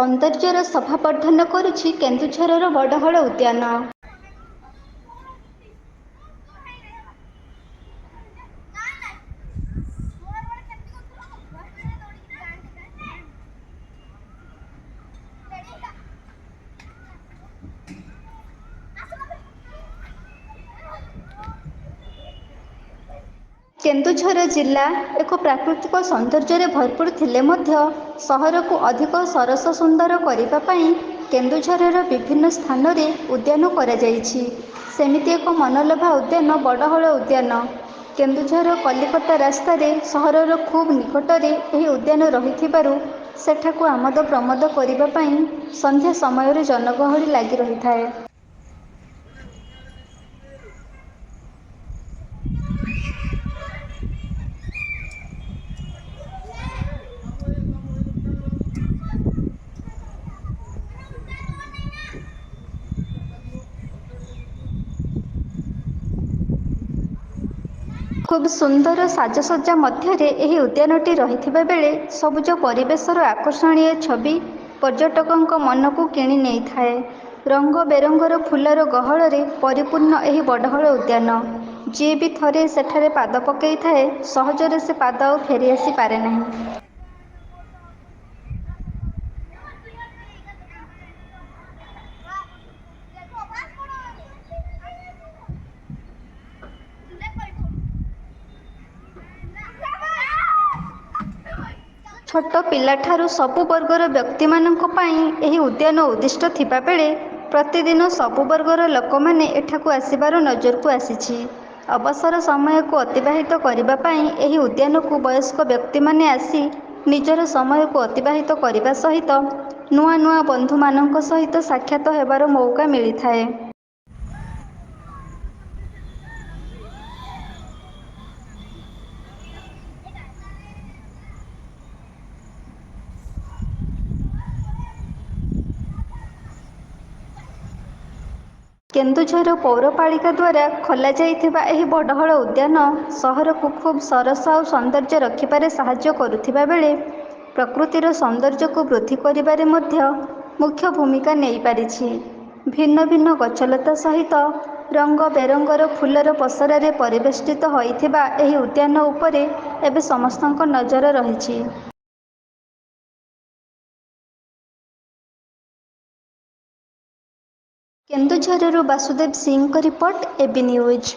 ସୌନ୍ଦର୍ଯ୍ୟର ସଭାବର୍ଦ୍ଧନ କରୁଛି କେନ୍ଦୁଝରର ବଡ଼ହଳ ଉଦ୍ୟାନ। କେନ୍ଦୁଝର ଜିଲ୍ଲା ଏକ ପ୍ରାକୃତିକ ସୌନ୍ଦର୍ଯ୍ୟରେ ଭରପୁର ଥିଲେ ମଧ୍ୟ ସହରକୁ ଅଧିକ ସରସ ସୁନ୍ଦର କରିବା ପାଇଁ କେନ୍ଦୁଝରର ବିଭିନ୍ନ ସ୍ଥାନରେ ଉଦ୍ୟାନ କରାଯାଇଛି। ସେମିତି ଏକ ମନଲୋଭା ଉଦ୍ୟାନ ବଡ଼ହଳ ଉଦ୍ୟାନ। କେନ୍ଦୁଝର କଲିକତା ରାସ୍ତାରେ ସହରର ଖୁବ୍ ନିକଟରେ ଏହି ଉଦ୍ୟାନ ରହିଥିବାରୁ ସେଠାକୁ ଆମୋଦ ପ୍ରମୋଦ କରିବା ପାଇଁ ସନ୍ଧ୍ୟା ସମୟରେ ଜନଗହଳି ଲାଗି ରହିଥାଏ। ଖୁବ୍ ସୁନ୍ଦର ସାଜସଜ୍ଜା ମଧ୍ୟରେ ଏହି ଉଦ୍ୟାନଟି ରହିଥିବା ବେଳେ ସବୁଜ ପରିବେଶର ଆକର୍ଷଣୀୟ ଛବି ପର୍ଯ୍ୟଟକଙ୍କ ମନକୁ କିଣି ନେଇଥାଏ। ରଙ୍ଗ ବେରଙ୍ଗର ଫୁଲର ଗହଳରେ ପରିପୂର୍ଣ୍ଣ ଏହି ବଡ଼ହଳ ଉଦ୍ୟାନ। ଯିଏ ବି ଥରେ ସେଠାରେ ପାଦ ପକାଇଥାଏ ସହଜରେ ସେ ପାଦ ଆଉ ଫେରି ଆସିପାରେ ନାହିଁ। ଛୋଟ ପିଲାଠାରୁ ସବୁ ବର୍ଗର ବ୍ୟକ୍ତିମାନଙ୍କ ପାଇଁ ଏହି ଉଦ୍ୟାନ ଉଦ୍ଦିଷ୍ଟ ଥିବାବେଳେ ପ୍ରତିଦିନ ସବୁ ବର୍ଗର ଲୋକମାନେ ଏଠାକୁ ଆସିବାର ନଜରକୁ ଆସିଛି। ଅବସର ସମୟକୁ ଅତିବାହିତ କରିବା ପାଇଁ ଏହି ଉଦ୍ୟାନକୁ ବୟସ୍କ ବ୍ୟକ୍ତିମାନେ ଆସି ନିଜର ସମୟକୁ ଅତିବାହିତ କରିବା ସହିତ ନୂଆ ନୂଆ ବନ୍ଧୁମାନଙ୍କ ସହିତ ସାକ୍ଷାତ ହେବାର ମଉକା ମିଳିଥାଏ। କେନ୍ଦୁଝର ପୌରପାଳିକା ଦ୍ୱାରା ଖୋଲାଯାଇଥିବା ଏହି ବଡ଼ହଳ ଉଦ୍ୟାନ ସହରକୁ ଖୁବ୍ ସରସ ଆଉ ସୌନ୍ଦର୍ଯ୍ୟ ରଖିବାରେ ସାହାଯ୍ୟ କରୁଥିବା ବେଳେ ପ୍ରକୃତିର ସୌନ୍ଦର୍ଯ୍ୟକୁ ବୃଦ୍ଧି କରିବାରେ ମଧ୍ୟ ମୁଖ୍ୟ ଭୂମିକା ନେଇପାରିଛି। ଭିନ୍ନ ଭିନ୍ନ ଗଛଲତା ସହିତ ରଙ୍ଗ ବେରଙ୍ଗର ଫୁଲର ପସରାରେ ପରିବେଷ୍ଟିତ ହୋଇଥିବା ଏହି ଉଦ୍ୟାନ ଉପରେ ଏବେ ସମସ୍ତଙ୍କ ନଜର ରହିଛି। କେନ୍ଦୁଝରରୁ ବାସୁଦେବ ସିଂଙ୍କ ରିପୋର୍ଟ, ଏବି ନ୍ୟୁଜ୍।